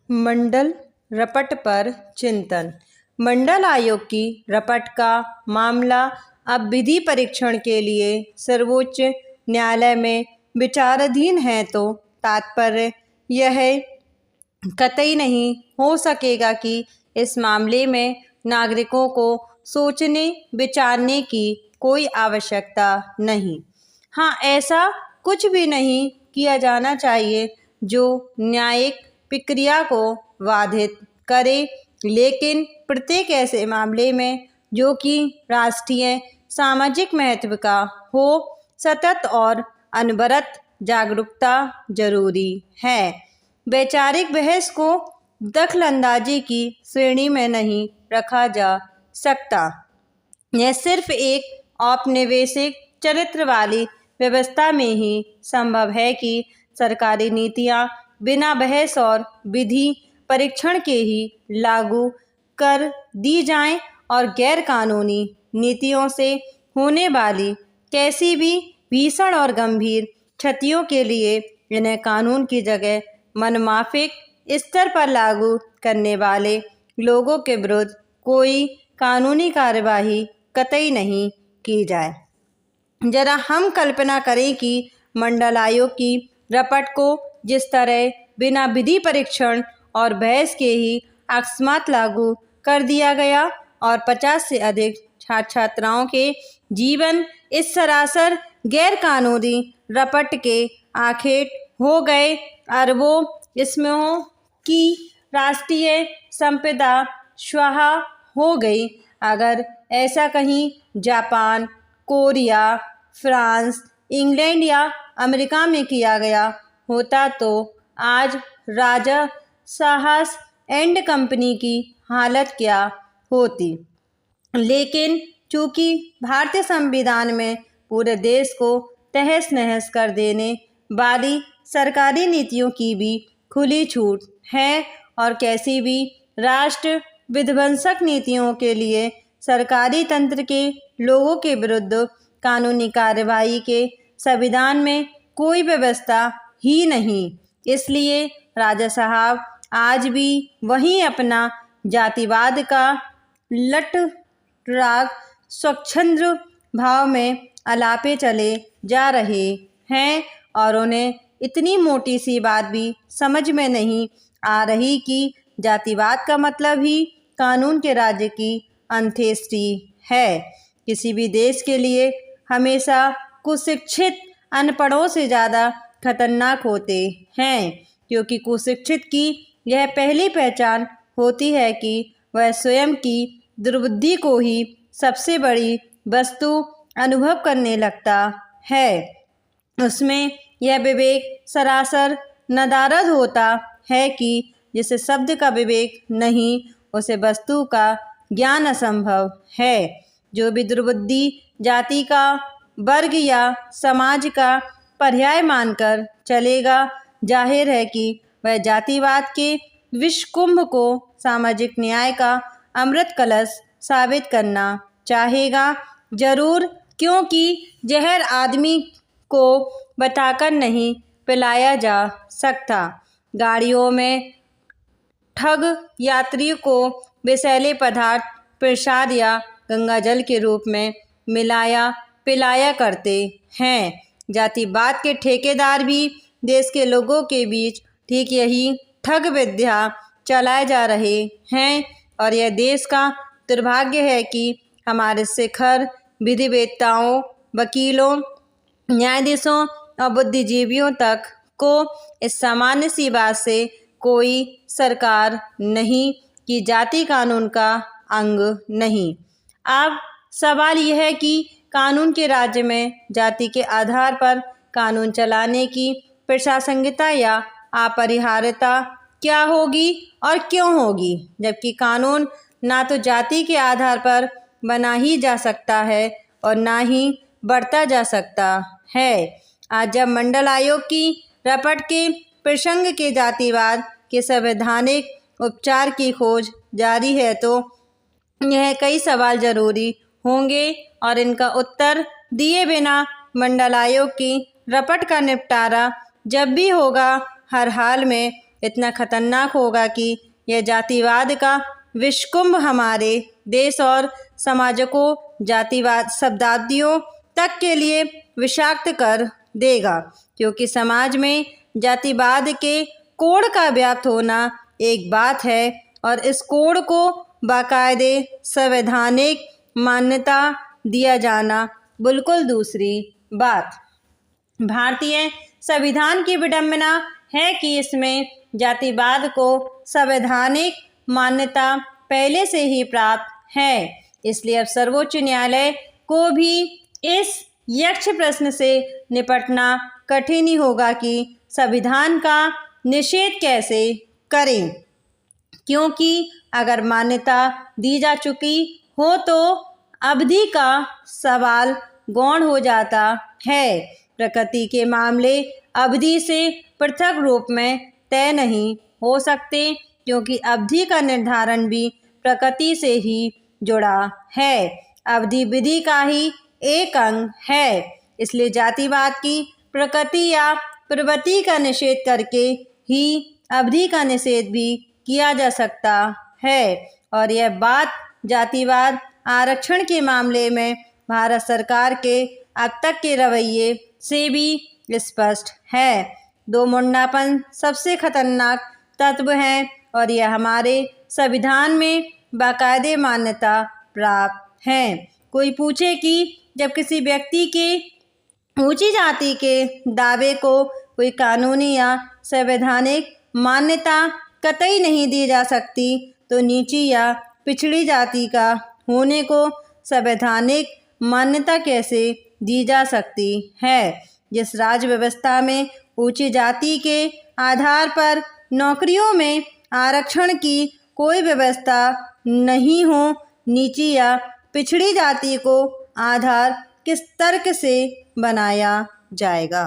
मंडल रपट पर चिंतन। मंडल आयोग की रपट का मामला अब विधि परीक्षण के लिए सर्वोच्च न्यायालय में विचाराधीन है, तो तात्पर्य यह कतई नहीं हो सकेगा कि इस मामले में नागरिकों को सोचने विचारने की कोई आवश्यकता नहीं। हाँ, ऐसा कुछ भी नहीं किया जाना चाहिए जो न्यायिक प्रक्रिया को बाधित करे, लेकिन प्रत्येक ऐसे मामले में जो कि राष्ट्रीय सामाजिक महत्व का हो, सतत और अनवरत जागरूकता जरूरी है। वैचारिक बहस को दखलंदाजी की श्रेणी में नहीं रखा जा सकता। यह सिर्फ एक औपनिवेशिक चरित्र वाली व्यवस्था में ही संभव है कि सरकारी नीतियां बिना बहस और विधि परीक्षण के ही लागू कर दी जाएं और गैर कानूनी नीतियों से होने वाली कैसी भी भीषण और गंभीर क्षतियों के लिए इन्हें कानून की जगह मनमाफिक स्तर पर लागू करने वाले लोगों के विरुद्ध कोई कानूनी कार्यवाही कतई नहीं की जाए। जरा हम कल्पना करें कि मंडल आयोग की रपट को जिस तरह बिना विधि परीक्षण और बहस के ही अकस्मात लागू कर दिया गया और 50 से अधिक छात्र छात्राओं के जीवन इस सरासर गैर कानूनी रपट के आखेट हो गए। अरबों इसमें की राष्ट्रीय संपदा स्वाहा हो गई। अगर ऐसा कहीं जापान, कोरिया, फ्रांस, इंग्लैंड या अमेरिका में किया गया होता तो आज राजा साहस एंड कंपनी की हालत क्या होती। लेकिन चूंकि भारतीय संविधान में पूरे देश को तहस नहस कर देने वाली सरकारी नीतियों की भी खुली छूट है और कैसी भी राष्ट्र विध्वंसक नीतियों के लिए सरकारी तंत्र के लोगों के विरुद्ध कानूनी कार्रवाई के संविधान में कोई व्यवस्था ही नहीं। इसलिए राजा साहब आज भी वहीं अपना जातिवाद का लटराग स्वच्छंद भाव में अलापे चले जा रहे हैं और उन्हें इतनी मोटी सी बात भी समझ में नहीं आ रही कि जातिवाद का मतलब ही कानून के राज्य की अंत्येष्टि है। किसी भी देश के लिए हमेशा कुशिक्षित अनपढ़ों से ज़्यादा खतरनाक होते हैं, क्योंकि कुशिक्षित की यह पहली पहचान होती है कि वह स्वयं की दुर्बुद्धि को ही सबसे बड़ी वस्तु अनुभव करने लगता है। उसमें यह विवेक सरासर नदारद होता है कि जिसे शब्द का विवेक नहीं, उसे वस्तु का ज्ञान असंभव है। जो भी दुर्बुद्धि जाति का, वर्ग या समाज का पर्याय मानकर चलेगा, जाहिर है कि वह जातिवाद के विषकुंभ को सामाजिक न्याय का अमृत कलश साबित करना चाहेगा जरूर, क्योंकि जहर आदमी को बताकर नहीं पिलाया जा सकता। गाड़ियों में ठग यात्रियों को विषैले पदार्थ प्रसाद या गंगा जल के रूप में मिलाया पिलाया करते हैं। जातिवाद के ठेकेदार भी देश के लोगों के बीच ठीक यही ठग विद्या चलाए जा रहे हैं और यह देश का दुर्भाग्य है कि हमारे शिखर विधिवेत्ताओं, वकीलों, न्यायाधीशों और बुद्धिजीवियों तक को इस सामान्य सी बात से कोई सरकार नहीं कि जाति कानून का अंग नहीं। अब सवाल यह है कि कानून के राज्य में जाति के आधार पर कानून चलाने की प्रासंगिकता या अपरिहार्यता क्या होगी और क्यों होगी, जबकि कानून ना तो जाति के आधार पर बना ही जा सकता है और ना ही बढ़ता जा सकता है। आज जब मंडल आयोग की रपट के प्रसंग के जातिवाद के संवैधानिक उपचार की खोज जारी है, तो यह कई सवाल जरूरी होंगे और इनका उत्तर दिए बिना मंडल आयोग की रपट का निपटारा जब भी होगा, हर हाल में इतना खतरनाक होगा कि यह जातिवाद का विषकुंभ हमारे देश और समाज को जातिवाद शब्दादियों तक के लिए विषाक्त कर देगा, क्योंकि समाज में जातिवाद के कोड का व्याप्त होना एक बात है और इस कोड को बाकायदे संवैधानिक मान्यता दिया जाना बिल्कुल दूसरी बात। भारतीय संविधान की विडंबना है कि इसमें जातिवाद को संवैधानिक मान्यता पहले से ही प्राप्त है। इसलिए अब सर्वोच्च न्यायालय को भी इस यक्ष प्रश्न से निपटना कठिन ही होगा कि संविधान का निषेध कैसे करें, क्योंकि अगर मान्यता दी जा चुकी हो तो अवधि का सवाल गौण हो जाता है। प्रकृति के मामले अवधि से पृथक रूप में तय नहीं हो सकते, क्योंकि अवधि का निर्धारण भी प्रकृति से ही जुड़ा है। अवधि विधि का ही एक अंग है। इसलिए जातिवाद की प्रकृति या प्रवृत्ति का निषेध करके ही अवधि का निषेध भी किया जा सकता है। और यह बात जातिवाद आरक्षण के मामले में भारत सरकार के अब तक के रवैये से भी स्पष्ट है। दो मुंडापन सबसे खतरनाक तत्व हैं और यह हमारे संविधान में बाकायदे मान्यता प्राप्त हैं। कोई पूछे कि जब किसी व्यक्ति के ऊंची जाति के दावे को कोई कानूनी या संवैधानिक मान्यता कतई नहीं दी जा सकती, तो नीची या पिछड़ी जाति का होने को संवैधानिक मान्यता कैसे दी जा सकती है। जिस राज्य व्यवस्था में ऊंची जाति के आधार पर नौकरियों में आरक्षण की कोई व्यवस्था नहीं हो, नीची या पिछड़ी जाति को आधार किस तर्क से बनाया जाएगा।